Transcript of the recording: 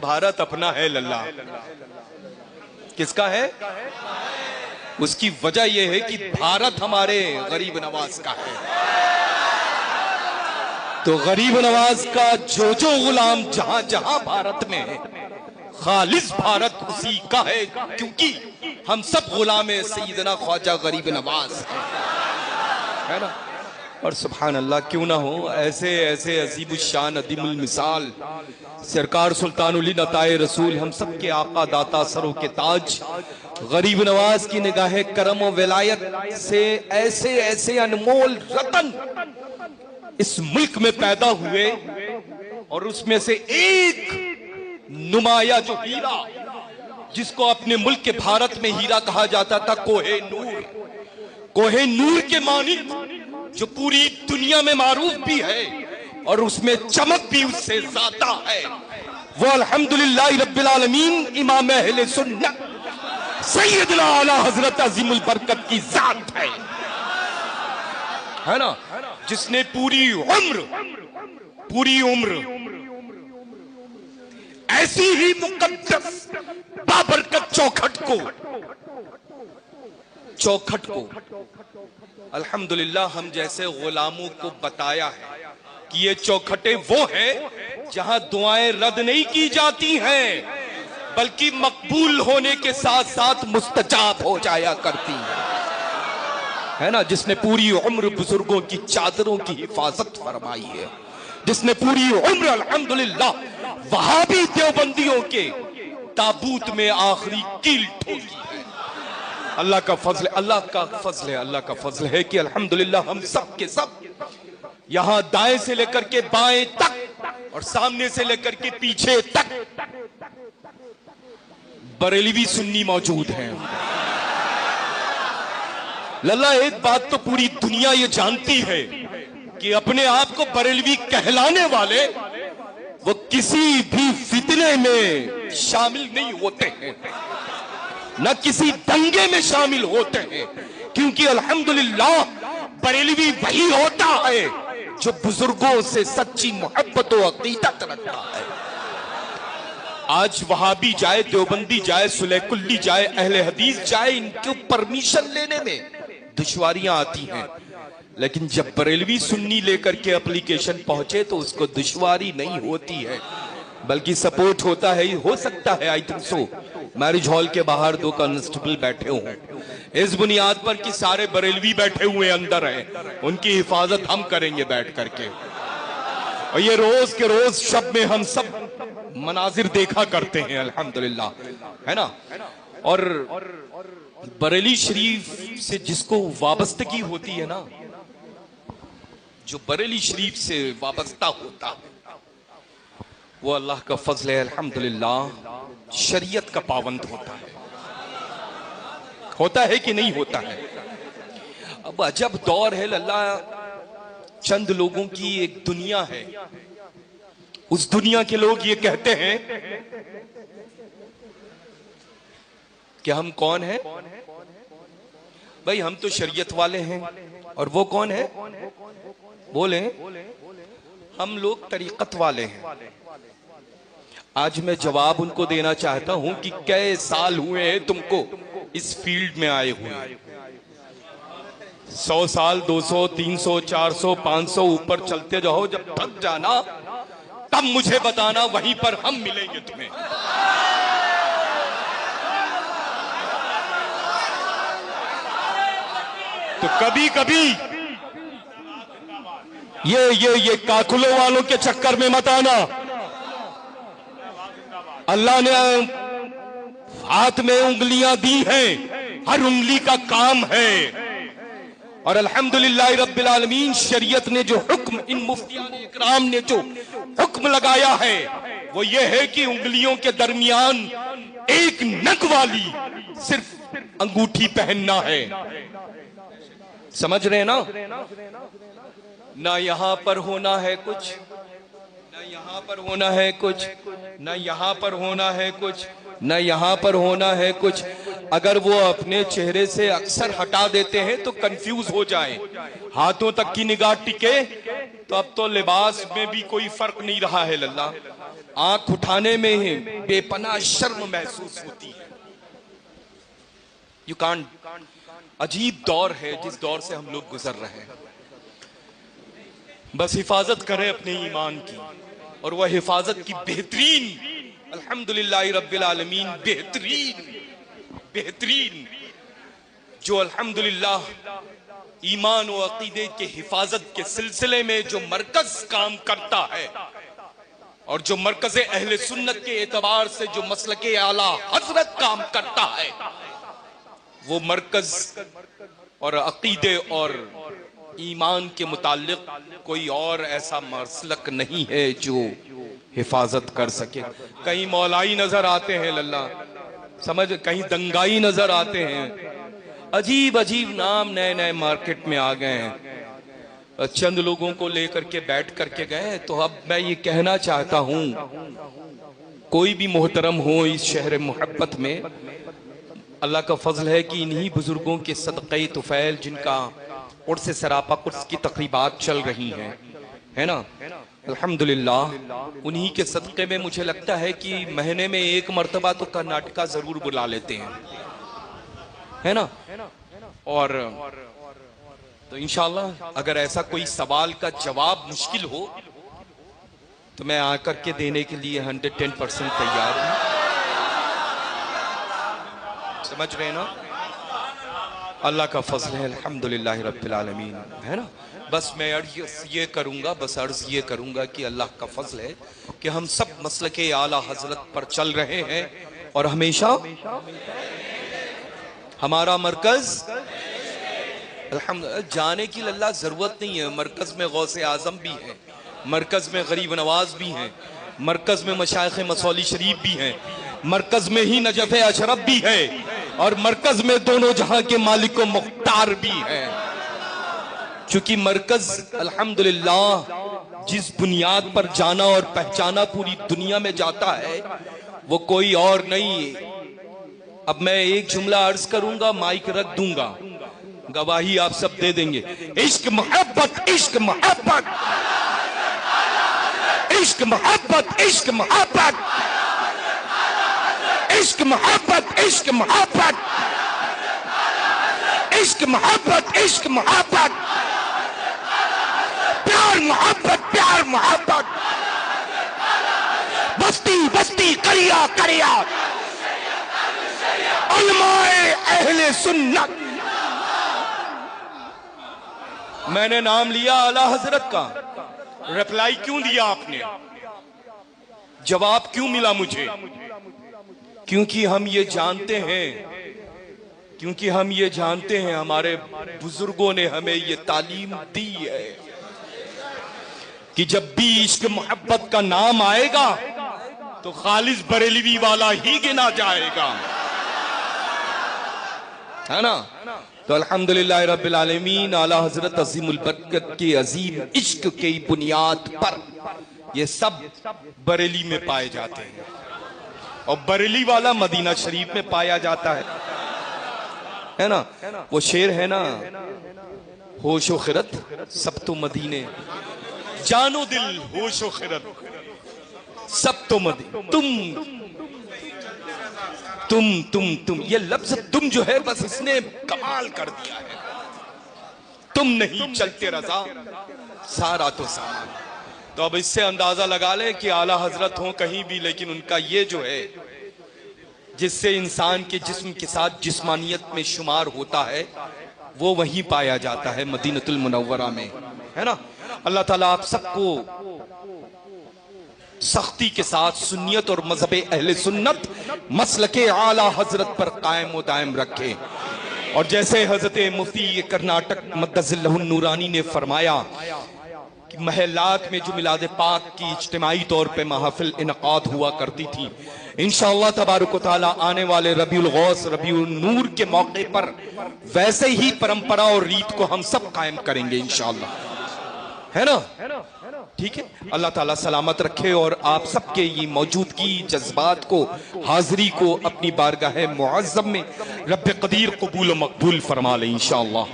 بھارت اپنا ہے للہ. کس کا ہے؟ اس کی وجہ یہ ہے کہ بھارت ہمارے غریب نواز کا ہے. تو غریب نواز کا جو غلام جہاں جہاں بھارت میں ہے، خالص بھارت اسی کا ہے، کیونکہ ہم سب غلام سیدنا خواجہ غریب نواز ہے نا. اور سبحان اللہ، کیوں نہ ہو ایسے ایسے عظیم الشان عظیم المثال سرکار سلطان علی نتائے رسول، ہم سب کے آقا داتا سروں کے تاج غریب نواز کی نگاہ کرم و ولایت سے ایسے ایسے انمول رتن اس ملک میں پیدا ہوئے، اور اس میں سے ایک نمایاں جو ہیرا جس کو اپنے ملک کے بھارت میں ہیرا کہا جاتا تھا، کوہ نور. کوہ نور کے مانند جو پوری دنیا میں معروف بھی ہے اور اس میں چمک بھی اس سے زیادہ ہے، وہ الحمدللہ رب العالمین امام اہل سنت سیدنا اعلی حضرت عظیم البرکت کی ذات ہے نا، جس نے پوری عمر ایسی ہی مقدس بابرکت چوکھٹ کو الحمدللہ ہم جیسے غلاموں کو بتایا ہے کہ یہ چوکھٹیں وہ ہیں جہاں دعائیں رد نہیں کی جاتی ہیں بلکہ مقبول ہونے کے ساتھ ساتھ مستجاب ہو جایا کرتی ہے نا. جس نے پوری عمر بزرگوں کی چادروں کی حفاظت فرمائی ہے، جس نے پوری عمر الحمدللہ وہابی دیوبندیوں کے تابوت میں آخری کیل ٹھوکی ہے. اللہ کا فضل ہے، اللہ کا فضل ہے کہ الحمدللہ ہم سب کے سب یہاں دائیں سے لے کر کے بائیں تک اور سامنے سے لے کر کے پیچھے تک بریلوی سنی موجود ہیں. للہ ایک بات تو پوری دنیا یہ جانتی ہے کہ اپنے آپ کو بریلوی کہلانے والے وہ کسی بھی فتنے میں شامل نہیں ہوتے ہیں، نہ کسی دنگے میں شامل ہوتے ہیں، کیونکہ الحمدللہ بریلوی وہی ہوتا ہے جو بزرگوں سے سچی محبت و عقیدت رکھتا ہے. آج وہابی جائے، دیوبندی جائے، سلیح کلی جائے، اہل حدیث جائے، ان کو پرمیشن لینے میں دشواریاں آتی ہیں، لیکن جب بریلوی سنی لے کر کے اپلیکیشن پہنچے تو اس کو دشواری نہیں ہوتی ہے بلکہ سپورٹ ہوتا ہے. ہو سکتا ہے I think so marriage hall کے باہر 2 کانسٹیبل بیٹھے ہوں اس بنیاد پر کہ سارے بریلوی بیٹھے ہوئے اندر ہیں، ان کی حفاظت ہم کریں گے بیٹھ کر کے. اور یہ روز کے روز شب میں ہم سب مناظر دیکھا کرتے ہیں الحمدللہ، ہے نا. اور بریلی شریف سے جس کو وابستگی ہوتی ہے نا، جو بریلی شریف سے وابستہ ہوتا ہے، وہ اللہ کا فضل ہے الحمدللہ شریعت کا پابند ہوتا ہے کہ نہیں ہوتا ہے. اب عجب دور ہے اللہ، چند لوگوں کی ایک دنیا ہے، اس دنیا کے لوگ یہ کہتے ہیں کہ ہم کون ہیں بھائی، ہم تو شریعت والے ہیں. اور وہ کون ہے؟ بولیں، ہم لوگ طریقت والے ہیں. آج میں جواب ان کو دینا چاہتا ہوں کہ کئے سال ہوئے ہیں تم کو اس فیلڈ میں آئے ہوئے؟ 100 سال، 200، 300، 400، 500 اوپر چلتے جاؤ، جب تھک جانا تب مجھے بتانا، وہیں پر ہم ملیں گے تمہیں. تو کبھی کبھی یہ کاکلوں والوں کے چکر میں مت آنا. اللہ نے ہاتھ میں انگلیاں دی ہیں، ہر انگلی کا کام ہے. اور الحمدللہ رب العالمین شریعت نے جو حکم، ان مفتیان اکرام نے جو حکم لگایا ہے وہ یہ ہے کہ انگلیوں کے درمیان ایک نگ والی صرف انگوٹھی پہننا ہے. سمجھ رہے ہیں نا؟ نہ یہاں پر ہونا ہے کچھ، نہ یہاں پر ہونا ہے کچھ، نہ یہاں پر ہونا ہے کچھ، نہ یہاں پر ہونا ہے کچھ. اگر وہ اپنے چہرے سے اکثر ہٹا دیتے ہیں تو کنفیوز ہو جائیں، ہاتھوں تک کی نگاہ ٹکے تو اب تو لباس میں بھی کوئی فرق نہیں رہا ہے. اللہ آنکھ اٹھانے میں بے پناہ شرم محسوس ہوتی ہے. You can't. عجیب دور ہے جس دور سے ہم لوگ گزر رہے ہیں. بس حفاظت کریں اپنے ایمان کی, اور وہ حفاظت کی بہترین, الحمدللہ رب العالمین, بہترین جو الحمدللہ ایمان و عقیدے کے حفاظت کے سلسلے میں جو مرکز کام کرتا ہے, اور جو مرکز اہل سنت کے اعتبار سے جو مسلک اعلیٰ حضرت کام کرتا ہے, وہ مرکز اور عقیدے اور ایمان کے متعلق کوئی اور ایسا مسلک نہیں ہے جو حفاظت کر سکے. کہیں مولائی نظر آتے ہیں للہ سمجھ, کہیں دنگائی نظر آتے ہیں, عجیب عجیب نام نئے نئے مارکیٹ میں آ گئے ہیں. چند لوگوں کو لے کر کے بیٹھ کر کے گئے. تو اب میں یہ کہنا چاہتا ہوں, کوئی بھی محترم ہو اس شہر محبت میں, اللہ کا فضل ہے کہ انہی بزرگوں کے صدقہ طفیل جن کا عرس سراپا قدس کی تقریبات چل رہی ہیں, ہے نا, الحمدللہ انہی کے صدقے میں مجھے لگتا ہے کہ مہینے میں ایک مرتبہ تو کرناٹکا ضرور بلا لیتے ہیں, ہے نا. اور تو انشاءاللہ اگر ایسا کوئی سوال کا جواب مشکل ہو تو میں آ کر کے دینے کے لیے 110% تیار ہوں. سمجھ رہے نا, اللہ کا فضل ہے الحمدللہ رب العالمین, ہے نا. بس میں عرض یہ کروں گا کہ اللہ کا فضل ہے کہ ہم سب مسلک اعلیٰ حضرت پر چل رہے ہیں, اور ہمیشہ ہمارا مرکز الحمدللہ. جانے کی للہ ضرورت نہیں ہے, مرکز میں غوث اعظم بھی ہے, مرکز میں غریب نواز بھی ہیں, مرکز میں مشائخ مصولی شریف بھی ہیں, مرکز میں ہی نجف اشرف بھی ہے, اور مرکز میں دونوں جہاں کے مالک و مختار بھی ہیں. چونکہ مرکز الحمدللہ جس بنیاد پر جانا اور پہچانا پوری دنیا میں جاتا ہے وہ کوئی اور نہیں. اب میں ایک جملہ عرض کروں گا, مائک رکھ دوں گا, گواہی آپ سب دے دیں گے. عشق محبت, عشق محبت, عشق محبت, عشق محبت, عشق محبت, عشق محبت, عشق محبت, عشق محبت, پیار محبت, پیار محبت, بستی بستی, کریا کریا, علماء اہل سنت. میں نے نام لیا اعلیٰ حضرت کا, ریپلائی کیوں دیا آپ نے, جواب کیوں ملا مجھے؟ کیونکہ ہم یہ جانتے ہیں ہمارے بزرگوں نے ہمیں یہ تعلیم دی ہے کہ جب بھی عشق محبت کا نام آئے گا تو خالص بریلوی والا ہی گنا جائے گا, ہے نا. تو الحمدللہ رب العالمین اعلیٰ حضرت عظیم البرکت کے عظیم عشق کی بنیاد پر یہ سب بریلی میں پائے جاتے ہیں, اور بریلی والا مدینہ شریف میں پایا جاتا ہے نا. وہ شعر ہے نا, ہوش و خرد سب تو مدینے, جان و دل ہوش و خرد سب تو مدینے. تم یہ لفظ تم جو ہے بس اس نے کمال کر دیا ہے. تم نہیں چلتے رضا سارا تو سامان. تو اب اس سے اندازہ لگا لے کہ اعلیٰ حضرت ہوں کہیں بھی, لیکن ان کا یہ جو ہے جس سے انسان کے جسم کے ساتھ جسمانیت میں شمار ہوتا ہے وہ وہیں پایا جاتا ہے مدینہ المنورہ میں, ہے نا. اللہ تعالیٰ آپ سب کو سختی کے ساتھ سنیت اور مذہب اہل سنت مسلک اعلیٰ حضرت پر قائم و دائم رکھے. اور جیسے حضرت مفتی کرناٹک مدظ اللہ النورانی نے فرمایا کہ محلات میں جو میلاد پاک کی اجتماعی طور پہ محافل انعقاد ہوا کرتی تھی, انشاءاللہ تبارک و تعالیٰ آنے والے ربیع الغوث ربیع النور کے موقع پر ویسے ہی پرمپرا اور ریت کو ہم سب قائم کریں گے انشاءاللہ, ہے نا. ٹھیک ہے, اللہ تعالیٰ سلامت رکھے اور آپ سب کے یہ موجودگی جذبات کو, حاضری کو اپنی بارگاہ معظم میں رب قدیر قبول و مقبول فرما لے انشاءاللہ.